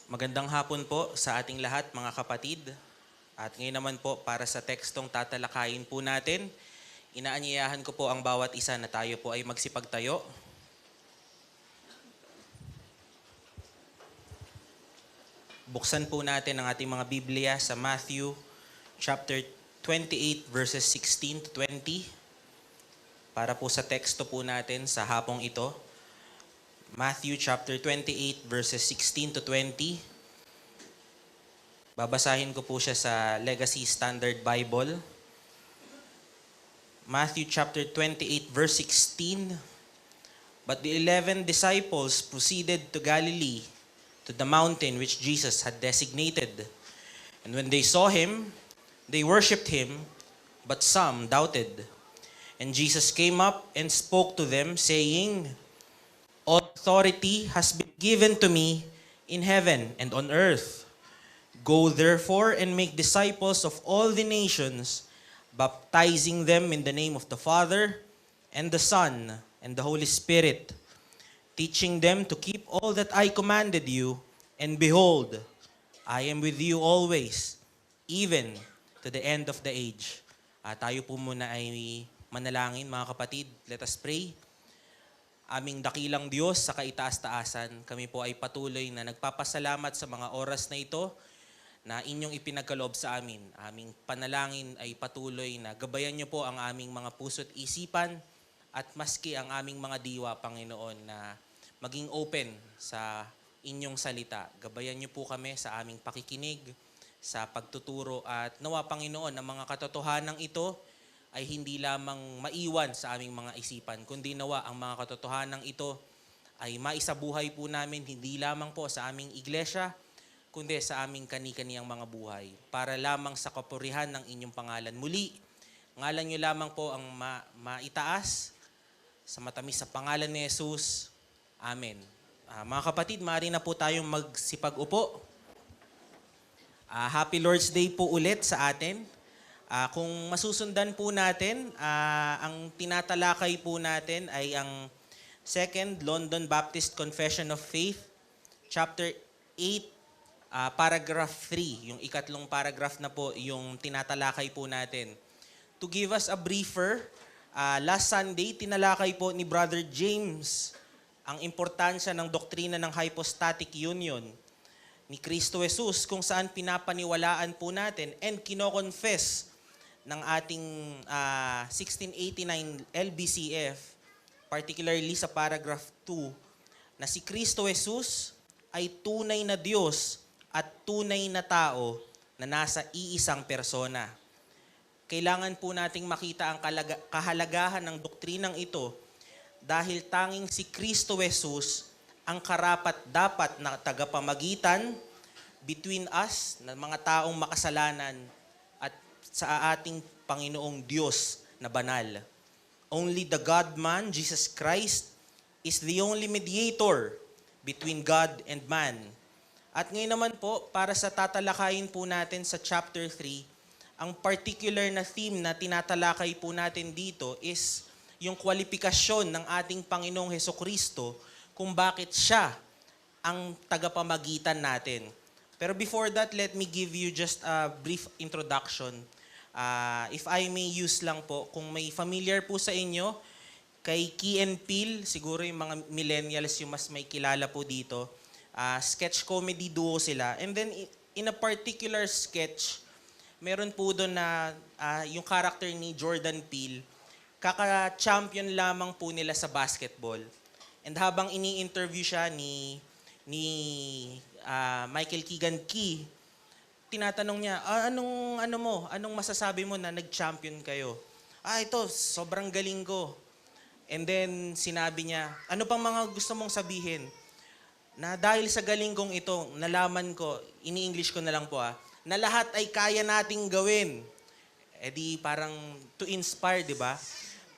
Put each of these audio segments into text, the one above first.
Magandang hapon po sa ating lahat mga kapatid. At ngayon naman po para sa tekstong tatalakayin po natin, inaanyayahan ko po ang bawat isa na tayo po ay magsipagtayo. Buksan po natin ang ating mga Biblia sa Matthew chapter 28 verses 16 to 20 para po sa teksto po natin sa hapong ito. Matthew chapter 28 verses 16 to 20. Babasahin ko po siya sa Legacy Standard Bible. Matthew chapter 28 verse 16. But the 11 disciples proceeded to Galilee, to the mountain which Jesus had designated. And when they saw him, they worshipped him, but some doubted. And Jesus came up and spoke to them, saying, "All authority has been given to me in heaven and on earth. Go therefore and make disciples of all the nations, baptizing them in the name of the Father and the Son and the Holy Spirit, teaching them to keep all that I commanded you, and behold, I am with you always, even to the end of the age." Tayo po muna ay manalangin mga kapatid. Let us pray. Aming dakilang Diyos sa kaitaas-taasan, kami po ay patuloy na nagpapasalamat sa mga oras na ito na inyong ipinagkaloob sa amin. Aming panalangin ay patuloy na gabayan niyo po ang aming mga puso't isipan at maski ang aming mga diwa, Panginoon, na maging open sa inyong salita. Gabayan niyo po kami sa aming pakikinig, sa pagtuturo at nawa, Panginoon, ang mga katotohanan ito ay hindi lamang maiwan sa aming mga isipan, kundi nawa ang mga katotohanan ito ay maisabuhay po namin hindi lamang po sa aming iglesia, kundi sa aming kani-kaniyang mga buhay, para lamang sa kapurihan ng inyong pangalan. Muli, ngalan niyo lamang po ang maitaas sa matamis sa pangalan ni Jesus. Amen. Mga kapatid, maaari na po tayong magsipag-upo. Happy Lord's Day po ulit sa atin. Kung masusundan po natin, ang tinatalakay po natin ay ang Second London Baptist Confession of Faith, chapter 8, paragraph 3. Yung ikatlong paragraph na po yung tinatalakay po natin. To give us a briefer, last Sunday, tinalakay po ni Brother James ang importansya ng doktrina ng hypostatic union ni Kristo Jesus, kung saan pinapaniwalaan po natin and kino-confess ng ating 1689 LBCF, particularly sa paragraph 2, na si Kristo Jesus ay tunay na Diyos at tunay na tao na nasa iisang persona. Kailangan po nating makita ang kahalagahan ng doktrinang ito dahil tanging si Kristo Jesus ang karapat-dapat na tagapamagitan between us, na mga taong makasalanan, at sa ating Panginoong Diyos na banal. Only the God-man, Jesus Christ, is the only mediator between God and man. At ngayon naman po, para sa tatalakayin po natin sa chapter 3, ang particular na theme na tinatalakay po natin dito is yung kwalifikasyon ng ating Panginoong Hesukristo kung bakit siya ang tagapamagitan natin. Pero before that, let me give you just a brief introduction. If I may use lang po, kung may familiar po sa inyo, kay Key and Peele, siguro yung mga millennials yung mas may kilala po dito. Sketch comedy duo sila. And then in a particular sketch, meron po doon na yung character ni Jordan Peele, kaka-champion lamang po nila sa basketball. And habang ini-interview siya ni Michael Keegan Key, tinatanong niya, anong masasabi mo na nag-champion kayo? Ito, sobrang galing ko. And then sinabi niya, ano pang mga gusto mong sabihin? Na dahil sa galing kong ito, nalaman ko, ini-English ko na lang po na lahat ay kaya nating gawin. Di parang to inspire, di ba?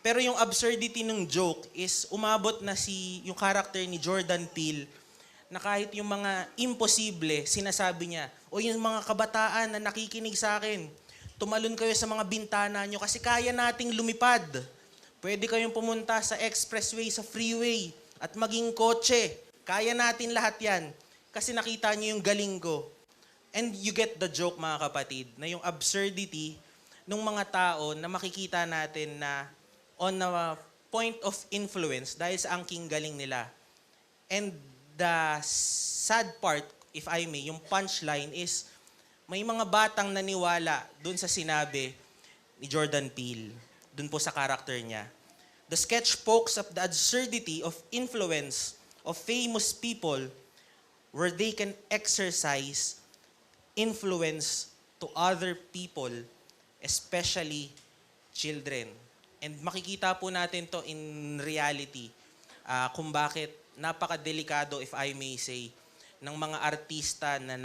Pero yung absurdity ng joke is umabot na yung character ni Jordan Peele na kahit yung mga imposible, sinasabi niya, o yung mga kabataan na nakikinig sa akin, tumalon kayo sa mga bintana nyo kasi kaya nating lumipad. Pwede kayong pumunta sa expressway, sa freeway, at maging kotse. Kaya natin lahat yan. kasi nakita niyo yung galing ko. And you get the joke, mga kapatid, na yung absurdity ng mga tao na makikita natin na on a point of influence dahil sa angking galing nila. And the sad part, if I may, yung punchline is may mga batang naniwala dun sa sinabi ni Jordan Peele, dun po sa character niya. The sketch pokes up the absurdity of influence of famous people where they can exercise influence to other people, especially children. And makikita po natin to in reality kung bakit napakadelikado, if I may say, ng mga artista na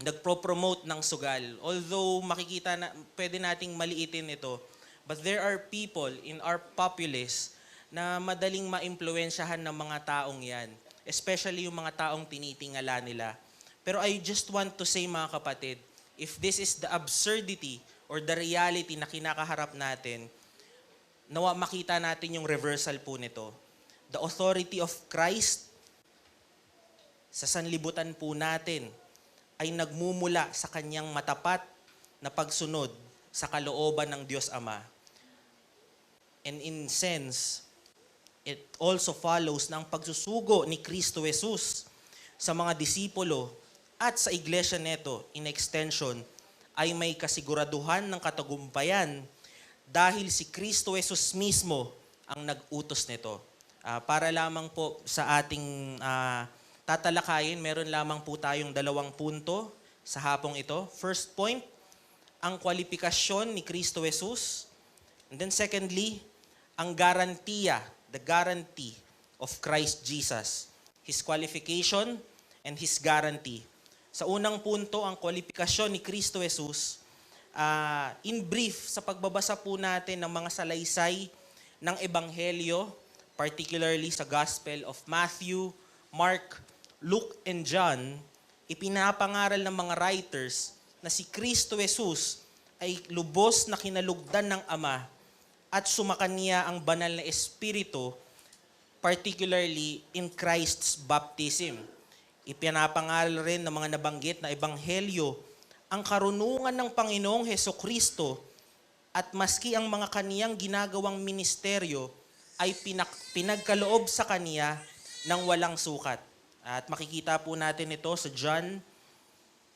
nagpro-promote ng sugal. Although makikita na pwede nating maliitin ito, but there are people in our populace na madaling maimpluwensyahan ng mga taong yan. Especially yung mga taong tinitingala nila. Pero I just want to say, mga kapatid, if this is the absurdity or the reality na kinakaharap natin, nawa makita natin yung reversal po nito. The authority of Christ sa sanlibutan po natin ay nagmumula sa kanyang matapat na pagsunod sa kalooban ng Diyos Ama. And in sense, it also follows na ang pagsusugo ni Kristo Jesus sa mga disipulo at sa iglesia neto, in extension, ay may kasiguraduhan ng katagumpayan dahil si Kristo Jesus mismo ang nag-utos nito. Para lamang po sa ating tatalakayin, meron lamang po tayong 2 punto sa hapong ito. First point, ang kwalifikasyon ni Kristo Jesus. And then secondly, ang garantiya, the guarantee of Christ Jesus. His qualification and His guarantee. Sa unang punto, ang kwalifikasyon ni Kristo Jesus, in brief, sa pagbabasa po natin ng mga salaysay ng Ebanghelyo, particularly sa Gospel of Matthew, Mark, Luke, and John, ipinapangaral ng mga writers na si Kristo Jesus ay lubos na kinalugdan ng Ama at sumakanya ang banal na Espiritu, particularly in Christ's baptism. Ipinapangaral rin ng mga nabanggit na Ebanghelyo ang karunungan ng Panginoong Hesukristo at maski ang mga kaniyang ginagawang ministeryo ay pinagkaloob sa kaniya ng walang sukat. At makikita po natin ito sa John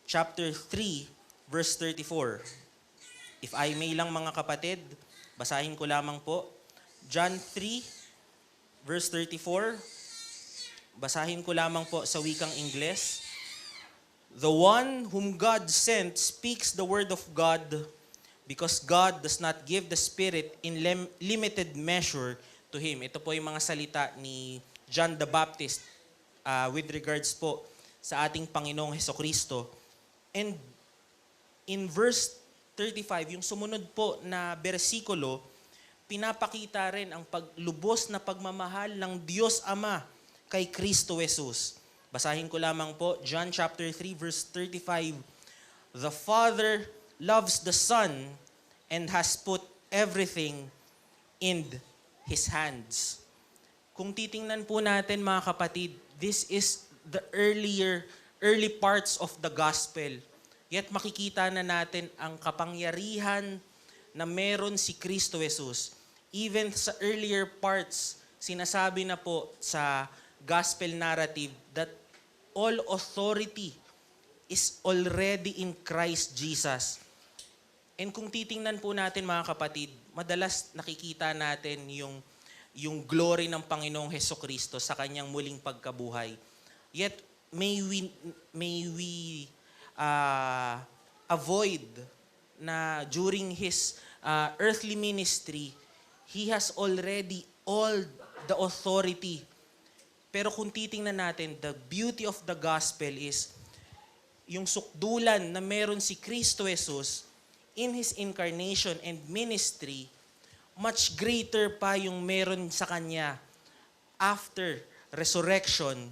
chapter 3 verse 34. If I may lang, mga kapatid, basahin ko lamang po. John 3 verse 34. Basahin ko lamang po sa wikang Ingles. The one whom God sent speaks the word of God, because God does not give the Spirit in limited measure to Him. Ito po yung mga salita ni John the Baptist with regards po sa ating Panginoong Hesukristo. And in verse 35, yung sumunod po na bersikulo, pinapakita rin ang paglubos na pagmamahal ng Diyos Ama kay Kristo Jesus. Basahin ko lamang po, John chapter 3 verse 35. The Father loves the Son and has put everything in His hands. Kung titingnan po natin, mga kapatid, this is the early parts of the gospel. Yet makikita na natin ang kapangyarihan na meron si Kristo Jesus. Even sa earlier parts, sinasabi na po sa gospel narrative that all authority is already in Christ Jesus. And kung titingnan po natin, mga kapatid, madalas nakikita natin yung glory ng Panginoong Hesukristo sa kanyang muling pagkabuhay. Yet may we avoid na during His earthly ministry, He has already all the authority. Pero kung titingnan natin, the beauty of the gospel is yung sukdulan na meron si Kristo Jesus in His incarnation and ministry, much greater pa yung meron sa Kanya after resurrection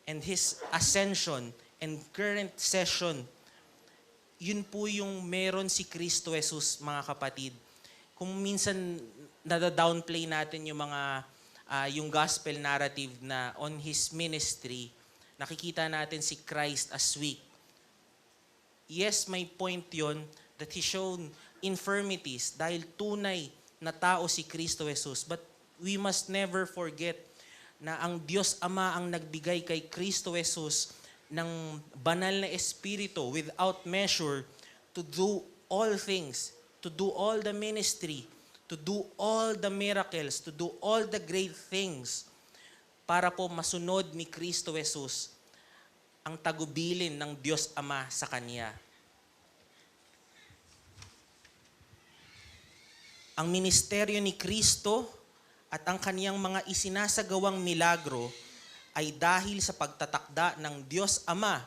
and His ascension and current session. Yun po yung meron si Kristo Jesus, mga kapatid. Kung minsan nada-downplay natin yung mga yung gospel narrative na on His ministry, nakikita natin si Christ as weak. Yes, may point yon that He shown infirmities dahil tunay na tao si Kristo Jesus. But we must never forget na ang Diyos Ama ang nagbigay kay Kristo Jesus ng banal na espiritu without measure to do all things, to do all the ministry, to do all the miracles, to do all the great things para po masunod ni Kristo Jesus ang tagubilin ng Diyos Ama sa Kanya. Ang ministeryo ni Kristo at ang Kaniyang mga isinasagawang milagro ay dahil sa pagtatakda ng Diyos Ama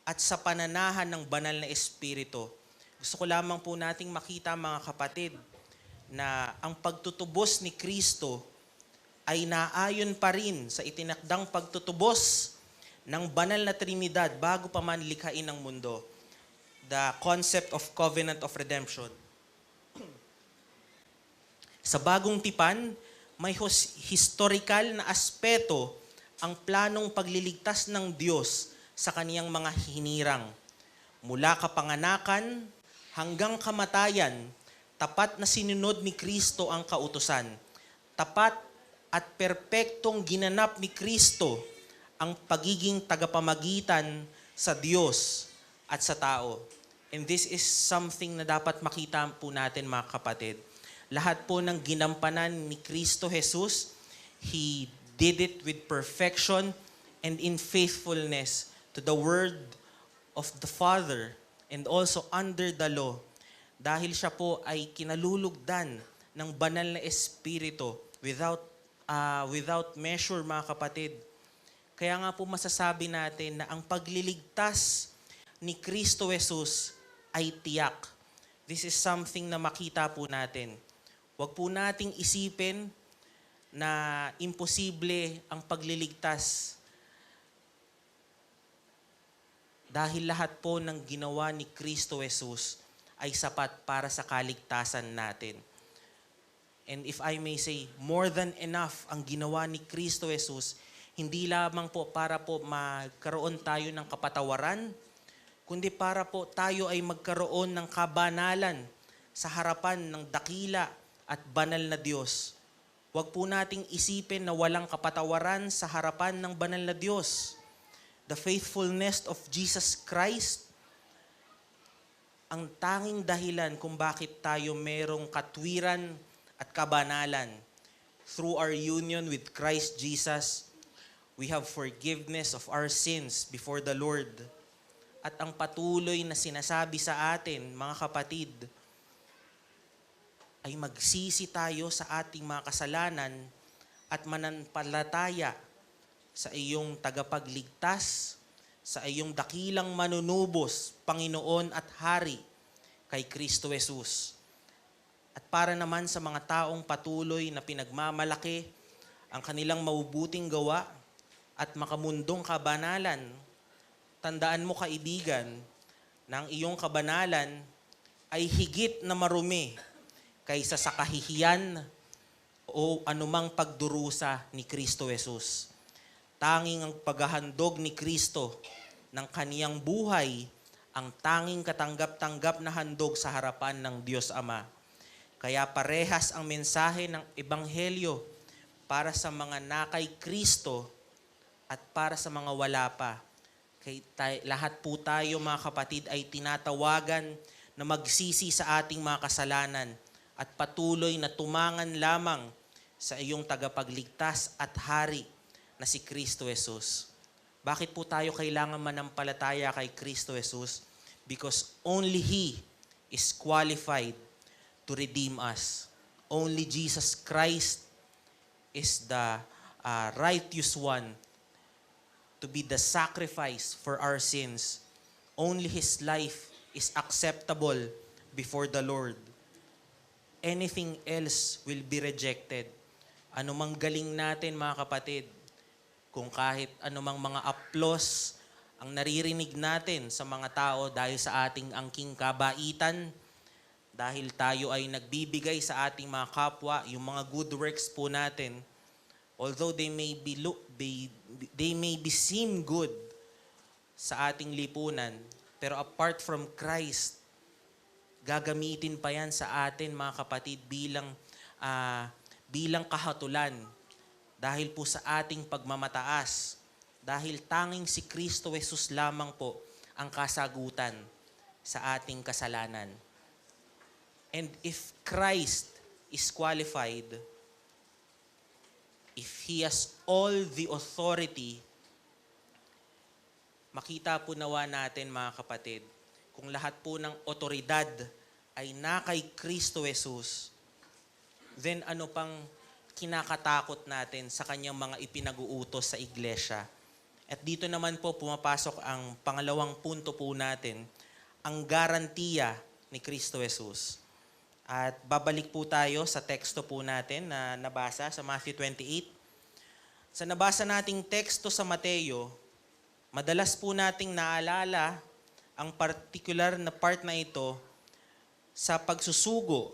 at sa pananahan ng banal na Espiritu. Gusto ko lamang po nating makita, mga kapatid, na ang pagtutubos ni Kristo ay naayon pa rin sa itinakdang pagtutubos ng banal na Trinidad bago pa man likhain ang mundo. The concept of covenant of redemption. Sa bagong tipan, may historical na aspeto ang planong pagliligtas ng Diyos sa kaniyang mga hinirang. Mula kapanganakan hanggang kamatayan, tapat na sinunod ni Kristo ang kautusan. Tapat at perpektong ginanap ni Kristo ang pagiging tagapamagitan sa Diyos at sa tao. And this is something na dapat makita po natin, mga kapatid. Lahat po ng ginampanan ni Kristo Jesus, He did it with perfection and in faithfulness to the word of the Father and also under the law. Dahil siya po ay kinalulugdan ng banal na espiritu without measure, mga kapatid. Kaya nga po masasabi natin na ang pagliligtas ni Kristo Jesus ay tiyak. This is something na makita po natin. Huwag po nating isipin na imposible ang pagliligtas. Dahil lahat po ng ginawa ni Kristo Jesus ay sapat para sa kaligtasan natin. And if I may say, more than enough ang ginawa ni Kristo Jesus, hindi lamang po para po magkaroon tayo ng kapatawaran, kundi para po tayo ay magkaroon ng kabanalan sa harapan ng dakila at banal na Diyos. Huwag po nating isipin na walang kapatawaran sa harapan ng banal na Diyos. The faithfulness of Jesus Christ, ang tanging dahilan kung bakit tayo merong katwiran at kabanalan. Through our union with Christ Jesus, we have forgiveness of our sins before the Lord. At ang patuloy na sinasabi sa atin, mga kapatid, ay magsisi tayo sa ating mga kasalanan at mananampalataya sa iyong tagapagligtas, sa iyong dakilang manunubos, Panginoon at Hari, kay Kristo Jesus. At para naman sa mga taong patuloy na pinagmamalaki ang kanilang mabubuting gawa at makamundong kabanalan, tandaan mo, kaibigan, na ang iyong kabanalan ay higit na marumi kaysa sa kahihiyan o anumang pagdurusa ni Kristo Jesus. Tanging ang paghahandog ni Kristo ng kaniyang buhay ang tanging katanggap-tanggap na handog sa harapan ng Diyos Ama. Kaya parehas ang mensahe ng Ebanghelyo para sa mga nakay Kristo at para sa mga wala pa. Lahat po tayo, mga kapatid, ay tinatawagan na magsisi sa ating mga kasalanan at patuloy na tumangan lamang sa iyong tagapagligtas at hari na si Kristo Jesus. Bakit po tayo kailangan manampalataya kay Kristo Jesus? Because only He is qualified to redeem us. Only Jesus Christ is the righteous one to be the sacrifice for our sins. Only His life is acceptable before the Lord. Anything else will be rejected. Anumang galing natin, mga kapatid, kung kahit anumang mga aplos ang naririnig natin sa mga tao dahil sa ating angking kabaitan, dahil tayo ay nagbibigay sa ating mga kapwa, yung mga good works po natin, although they may be seem good sa ating lipunan, pero apart from Christ, gagamitin pa yan sa atin, mga kapatid, bilang kahatulan dahil po sa ating pagmamataas. Dahil tanging si Kristo Jesus lamang po ang kasagutan sa ating kasalanan. And if Christ is qualified, if He has all the authority, makita po nawa natin, mga kapatid, kung lahat po ng otoridad ay na kay Kristo Jesus, then ano pang kinakatakot natin sa kanyang mga ipinag-uutos sa iglesia? At dito naman po pumapasok ang pangalawang punto po natin, ang garantiya ni Kristo Jesus. At babalik po tayo sa teksto po natin na nabasa sa Matthew 28. Sa nabasa nating teksto sa Mateo, madalas po nating naalala ang particular na part na ito sa pagsusugo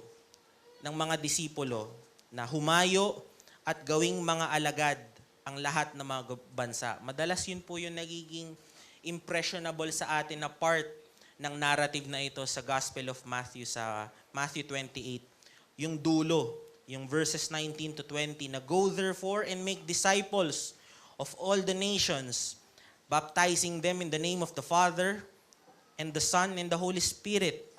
ng mga disipulo na humayo at gawing mga alagad ang lahat ng mga bansa. Madalas yun po yung nagiging impressionable sa atin na part ng narrative na ito sa Gospel of Matthew, sa Matthew 28. Yung dulo, yung verses 19 to 20, na go therefore and make disciples of all the nations, baptizing them in the name of the Father and the Son and the Holy Spirit,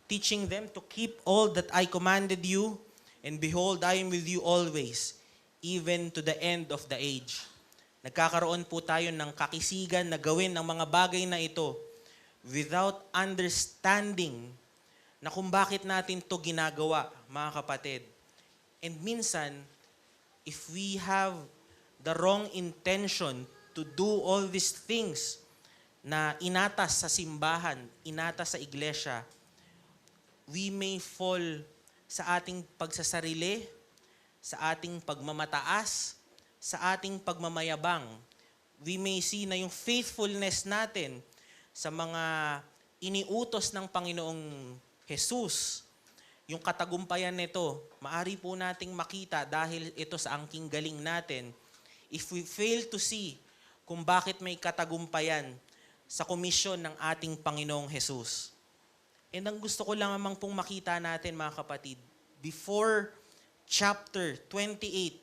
teaching them to keep all that I commanded you, and behold, I am with you always, even to the end of the age. Nagkakaroon po tayo ng kakisigan na gawin ang mga bagay na ito without understanding na kung bakit natin to ginagawa, mga kapatid. And minsan, if we have the wrong intention to do all these things na inatas sa simbahan, inatas sa iglesia, we may fall sa ating pagsasarili, sa ating pagmamataas, sa ating pagmamayabang. We may see na yung faithfulness natin sa mga iniutos ng Panginoong Jesus, yung katagumpayan nito, maari po nating makita dahil ito sa angking galing natin, if we fail to see kung bakit may katagumpayan sa komisyon ng ating Panginoong Jesus. And ang gusto ko lang namang pong makita natin, mga kapatid, before chapter 28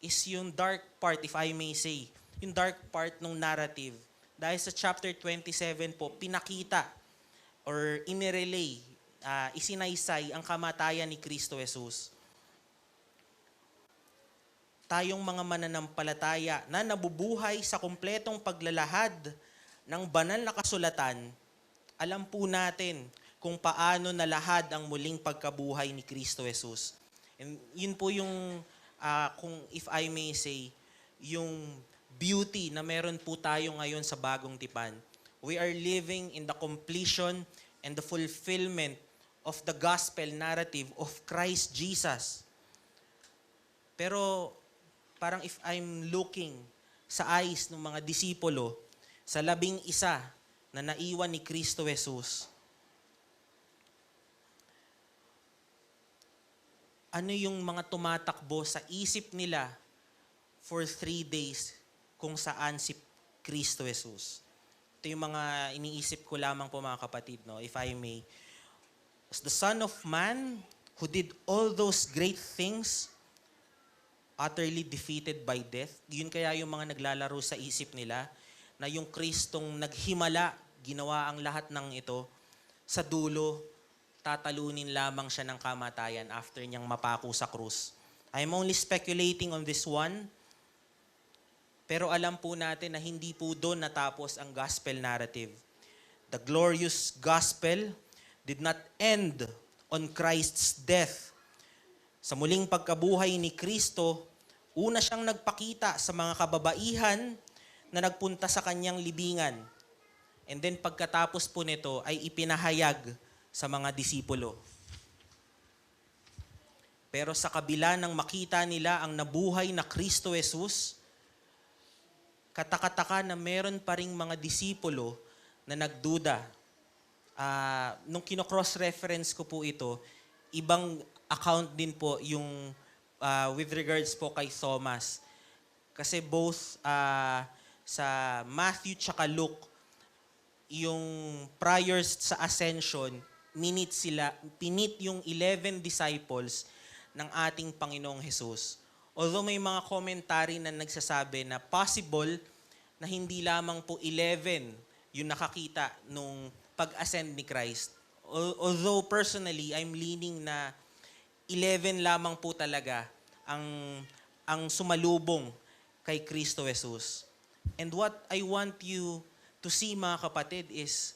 is yung dark part, if I may say, yung dark part ng narrative. Dahil sa chapter 27 po, pinakita or inirelay, isinaysay ang kamatayan ni Kristo Jesus. Tayong mga mananampalataya na nabubuhay sa kumpletong paglalahad ng banal na kasulatan, alam po natin kung paano nalahad ang muling pagkabuhay ni Kristo Jesus. And yun po yung, kung if I may say, yung beauty na meron po tayo ngayon sa bagong tipan. We are living in the completion and the fulfillment of the gospel narrative of Christ Jesus. Pero parang if I'm looking sa eyes ng mga disipulo, sa 11 na naiwan ni Kristo Jesus, ano yung mga tumatakbo sa isip nila for 3 days kung saan si Kristo Jesus? Ito yung mga iniisip ko lamang po, mga kapatid, no? If I may. As the Son of Man who did all those great things, utterly defeated by death, yun kaya yung mga naglalaro sa isip nila na yung Kristong naghimala, ginawa ang lahat ng ito, sa dulo, tatalunin lamang siya ng kamatayan after niyang mapako sa krus. I'm only speculating on this one, pero alam po natin na hindi po doon natapos ang gospel narrative. The glorious gospel did not end on Christ's death. Sa muling pagkabuhay ni Kristo, una siyang nagpakita sa mga kababaihan na nagpunta sa kanyang libingan. And then pagkatapos po nito ay ipinahayag sa mga disipulo. Pero sa kabila ng makita nila ang nabuhay na Kristo Jesus, katakataka na meron pa ring mga disipulo na nagduda. Nung kino-cross-reference ko po ito, ibang account din po yung with regards po kay Thomas. Kasi both sa Matthew tsaka Luke, yung prior sa ascension, pinit yung 11 disciples ng ating Panginoong Jesus. Although may mga commentary na nagsasabi na possible na hindi lamang po 11 yung nakakita nung pag-ascend ni Christ. Although personally, I'm leaning na 11 lamang po talaga ang sumalubong kay Kristo Jesus. And what I want you to see, mga kapatid, is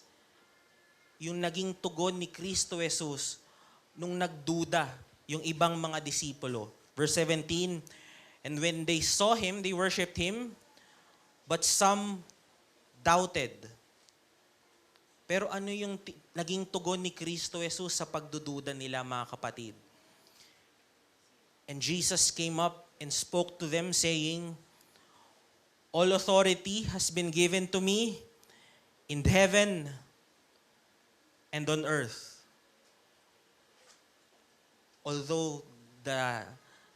yung naging tugon ni Kristo Jesus nung nagduda yung ibang mga disipulo. Verse 17, and when they saw him, they worshipped him, but some doubted. Pero ano yung naging tugon ni Kristo Jesus sa pagdududa nila, mga kapatid? And Jesus came up and spoke to them saying, all authority has been given to me in heaven and on earth. Although the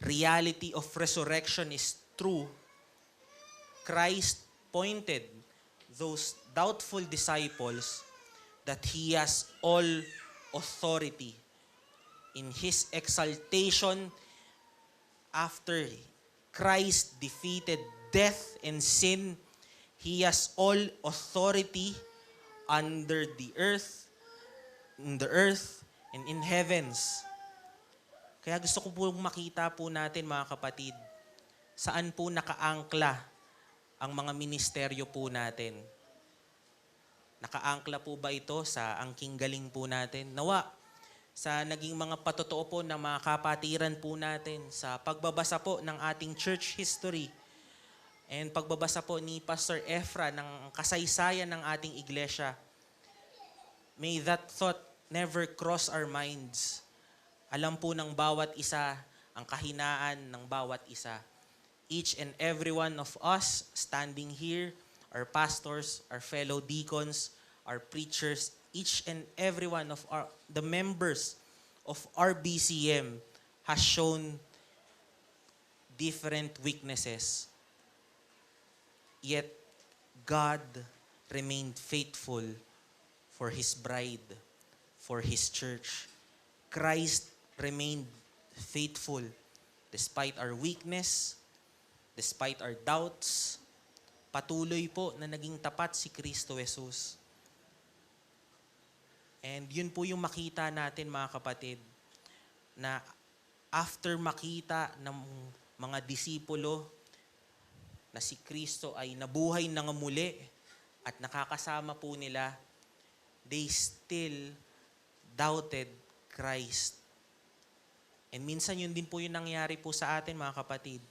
reality of resurrection is true, Christ pointed those doubtful disciples that He has all authority. In His exaltation, after Christ defeated death and sin, He has all authority under the earth, in the earth, and in heavens. Kaya gusto ko po makita po natin, mga kapatid, saan po nakaangkla ang mga ministeryo po natin. Nakaangkla po ba ito sa angking galing po natin? Nawa, sa naging mga patotoo po ng mga kapatiran po natin, sa pagbabasa po ng ating church history, and pagbabasa po ni Pastor Efra ng kasaysayan ng ating iglesia, may that thought never cross our minds. Alam po ng bawat isa ang kahinaan ng bawat isa. Each and every one of us standing here, our pastors, our fellow deacons, our preachers, each and every one of the members of our BCM has shown different weaknesses. Yet, God remained faithful for His bride, for His church. Christ remained faithful despite our weakness, despite our doubts. Patuloy po na naging tapat si Kristo Jesus. And yun po yung makita natin, mga kapatid, na after makita ng mga disipulo na si Kristo ay nabuhay na nga muli at nakakasama po nila, they still doubted Christ. And minsan yun din po yung nangyari po sa atin, mga kapatid.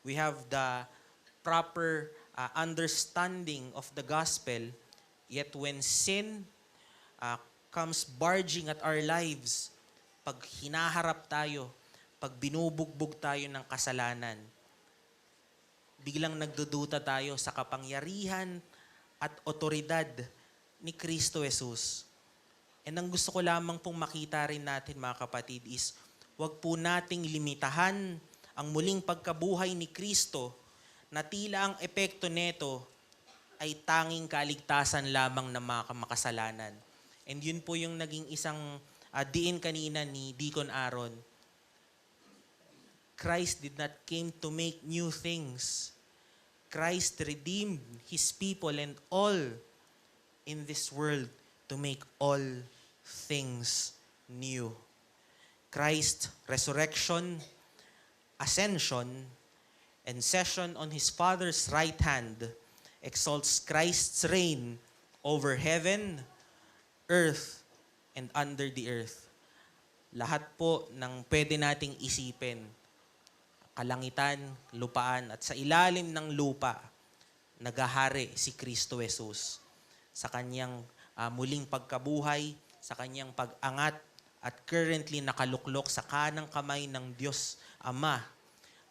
We have the proper understanding of the gospel, yet when sin comes barging at our lives, pag hinaharap tayo, pag binubugbog tayo ng kasalanan, biglang nagdududa tayo sa kapangyarihan at otoridad ni Kristo Jesus. And ang gusto ko lamang pong makita rin natin, mga kapatid, is huwag po nating limitahan ang muling pagkabuhay ni Kristo na tila ang epekto neto ay tanging kaligtasan lamang ng mga makasalanan. And yun po yung naging isang diin kanina ni Deacon Aaron. Christ did not came to make new things. Christ redeemed His people and all in this world to make all things new. Christ's resurrection, ascension, and session on His Father's right hand exalts Christ's reign over heaven, earth, and under the earth. Lahat po ng pwede nating isipin, kalangitan, lupaan, at sa ilalim ng lupa, nagahari si Kristo Jesus sa kanyang muling pagkabuhay, sa kanyang pag-angat, at currently nakaluklok sa kanang kamay ng Diyos Ama.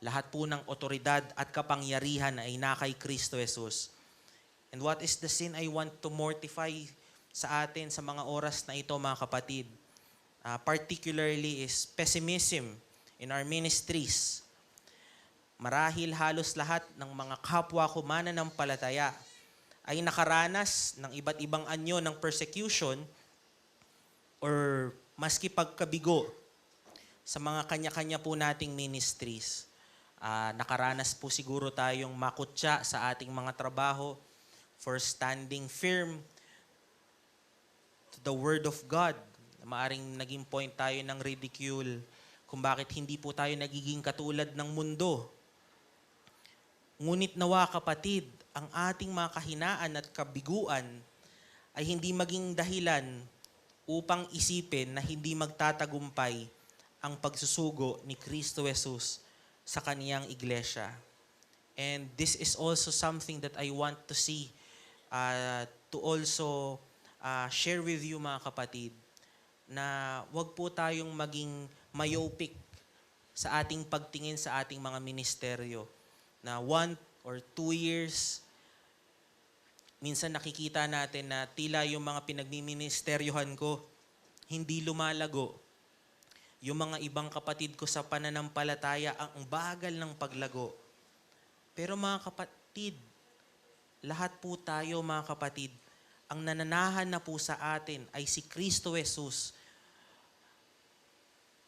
Lahat po ng otoridad at kapangyarihan ay nakay Kristo Jesus. And what is the sin I want to mortify sa atin sa mga oras na ito, mga kapatid? Particularly is pessimism in our ministries. Marahil halos lahat ng mga kapwa ko mananampalataya ay nakaranas ng iba't ibang anyo ng persecution or maski pagkabigo sa mga kanya-kanya po nating ministries. Nakaranas po siguro tayong makutya sa ating mga trabaho for standing firm to the Word of God. Maaring naging point tayo ng ridicule kung bakit hindi po tayo nagiging katulad ng mundo. Ngunit nawa kapatid, ang ating mga kahinaan at kabiguan ay hindi maging dahilan upang isipin na hindi magtatagumpay ang pagsusugo ni Kristo Jesus sa kaniyang iglesia. And this is also something that I want to see, to also share with you mga kapatid, na wag po tayong maging myopic sa ating pagtingin sa ating mga ministeryo. Na 1 or 2 years, minsan nakikita natin na tila yung mga pinagmiministeryohan ko, hindi lumalago. Yung mga ibang kapatid ko sa pananampalataya, ang bagal ng paglago. Pero mga kapatid, lahat po tayo mga kapatid, ang nananahan na po sa atin ay si Kristo Jesus,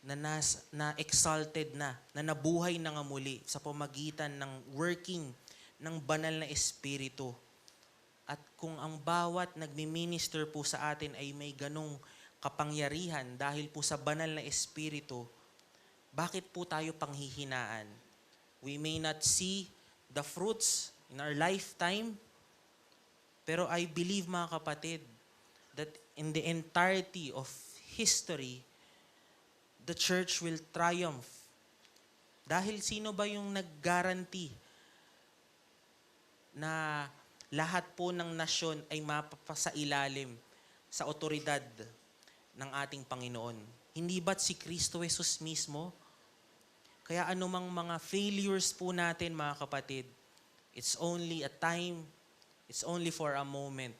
na exalted na nabuhay na nga muli sa pamagitan ng working ng banal na Espiritu. At kung ang bawat nagmi-minister po sa atin ay may ganong kapangyarihan dahil po sa banal na Espiritu, bakit po tayo panghihinaan? We may not see the fruits in our lifetime, pero I believe mga kapatid, that in the entirety of history, the church will triumph. Dahil sino ba yung nag-guarantee na lahat po ng nasyon ay mapapasailalim sa otoridad ng ating Panginoon? Hindi ba't si Kristo Jesus mismo? Kaya anumang mga failures po natin mga kapatid, it's only a time, it's only for a moment,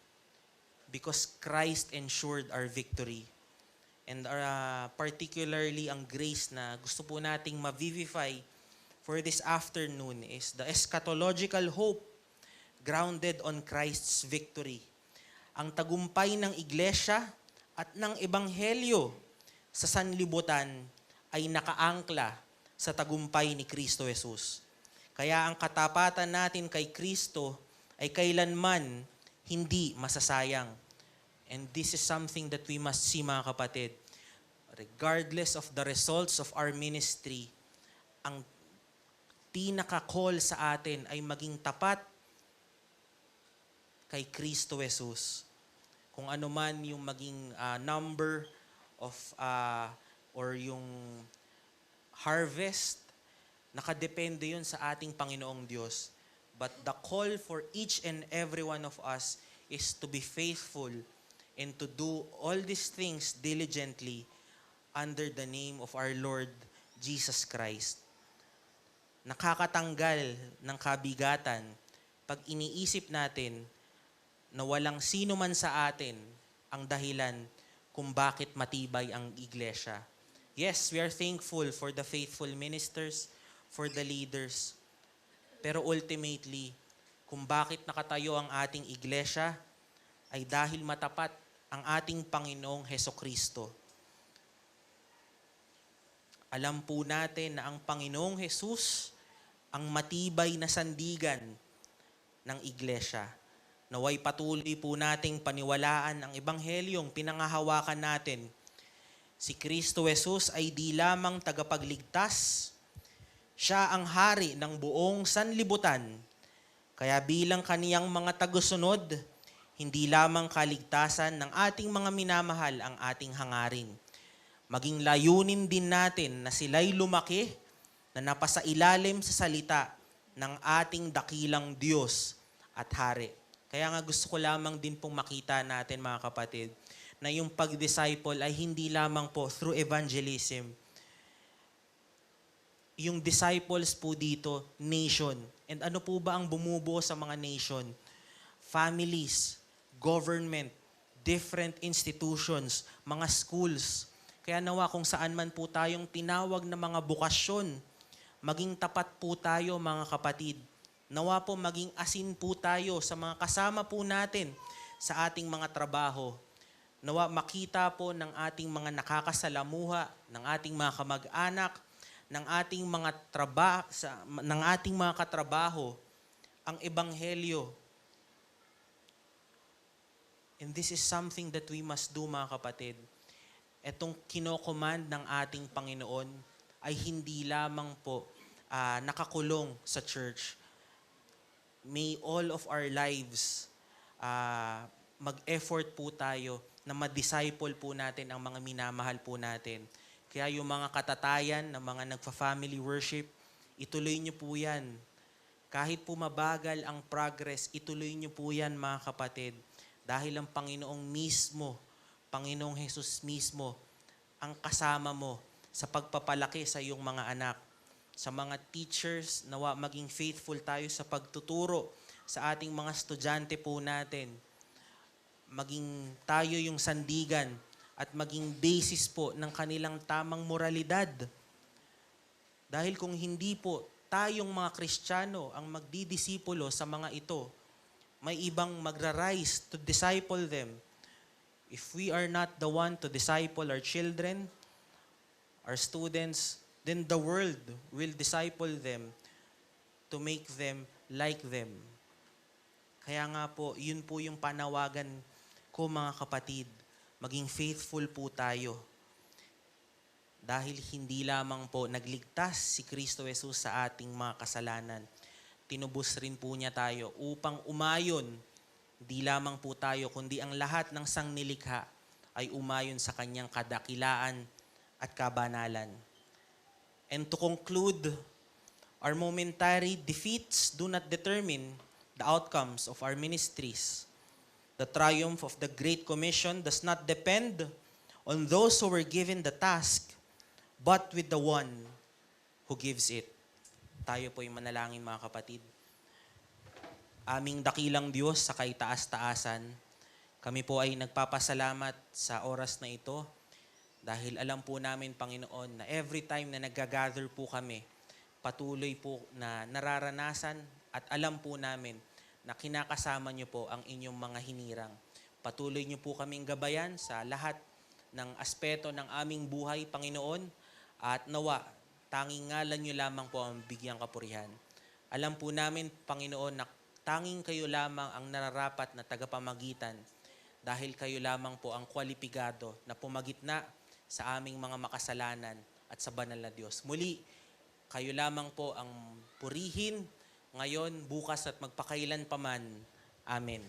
because Christ ensured our victory. And particularly ang grace na gusto po nating ma-vivify for this afternoon is the eschatological hope grounded on Christ's victory. Ang tagumpay ng iglesia at ng ebanghelyo sa sanlibutan ay nakaangkla sa tagumpay ni Kristo Jesus. Kaya ang katapatan natin kay Kristo ay kailanman hindi masasayang. And this is something that we must see mga kapatid. Regardless of the results of our ministry, ang pinaka-call sa atin ay maging tapat kay Kristo Jesus. Kung ano man yung maging number of or yung harvest, nakadepende yun sa ating Panginoong Diyos. But the call for each and every one of us is to be faithful and to do all these things diligently under the name of our Lord Jesus Christ. Nakakatanggal ng kabigatan pag iniisip natin na walang sino man sa atin ang dahilan kung bakit matibay ang iglesia. Yes, we are thankful for the faithful ministers, for the leaders. Pero ultimately, kung bakit nakatayo ang ating iglesia ay dahil matapat ang ating Panginoong Hesukristo. Alam po natin na ang Panginoong Jesus ang matibay na sandigan ng iglesia. Naway patuloy po nating paniwalaan ang ebanghelyong pinangahawakan natin. Si Kristo Jesus ay di lamang tagapagligtas, siya ang hari ng buong sanlibutan. Kaya bilang kaniyang mga tagusunod, hindi lamang kaligtasan ng ating mga minamahal ang ating hangarin. Maging layunin din natin na sila'y lumaki na napasailalim sa salita ng ating dakilang Diyos at Hari. Kaya nga gusto ko lamang din pong makita natin mga kapatid, na yung pag-disciple ay hindi lamang po through evangelism. Yung disciples po dito, nation. And ano po ba ang bumubuo sa mga nation? Families, government, different institutions, mga schools. Kaya nawa kung saan man po tayong tinawag na mga bukasyon, maging tapat po tayo mga kapatid. Nawa po maging asin po tayo sa mga kasama po natin sa ating mga trabaho. Nawa makita po ng ating mga nakakasalamuha, ng ating mga kamag-anak, ng ating mga katrabaho ang ebanghelyo. And this is something that we must do mga kapatid. Etong kinocommand ng ating Panginoon ay hindi lamang po nakakulong sa church. May all of our lives mag-effort po tayo na ma-disciple po natin ang mga minamahal po natin. Kaya yung mga katatayan ng mga nagfa-family worship, ituloy nyo po yan. Kahit po mabagal ang progress, ituloy nyo po yan mga kapatid. Dahil ang Panginoong mismo, Panginoong Jesus mismo, ang kasama mo sa pagpapalaki sa iyong mga anak. Sa mga teachers, nawa maging faithful tayo sa pagtuturo sa ating mga estudyante po natin. Maging tayo yung sandigan at maging basis po ng kanilang tamang moralidad. Dahil kung hindi po tayong mga Kristiyano ang magdidisipulo sa mga ito, may ibang magra-rise to disciple them. If we are not the one to disciple our children, our students, then the world will disciple them to make them like them. Kaya nga po, yun po yung panawagan ko mga kapatid. Maging faithful po tayo. Dahil hindi lamang po nagligtas si Kristo Jesus sa ating mga kasalanan. Tinubos rin po niya tayo upang umayon. Di lamang po tayo, kundi ang lahat ng sangnilikha ay umayon sa kanyang kadakilaan at kabanalan. And to conclude, our momentary defeats do not determine the outcomes of our ministries. The triumph of the Great Commission does not depend on those who were given the task, but with the one who gives it. Tayo po yung manalangin mga kapatid. Aming dakilang Diyos sa kaitaas-taasan, kami po ay nagpapasalamat sa oras na ito dahil alam po namin, Panginoon, na every time na nag-gather po kami, patuloy po na nararanasan at alam po namin na kinakasama niyo po ang inyong mga hinirang. Patuloy niyo po kaming gabayan sa lahat ng aspeto ng aming buhay, Panginoon, at nawa, tanging ngalan niyo lamang po ang bigyang kapurihan. Alam po namin, Panginoon, na tanging kayo lamang ang nararapat na tagapamagitan dahil kayo lamang po ang kwalipigado na pumagitna sa aming mga makasalanan at sa banal na Diyos. Muli, kayo lamang po ang purihin ngayon, bukas at magpakailan paman. Amen.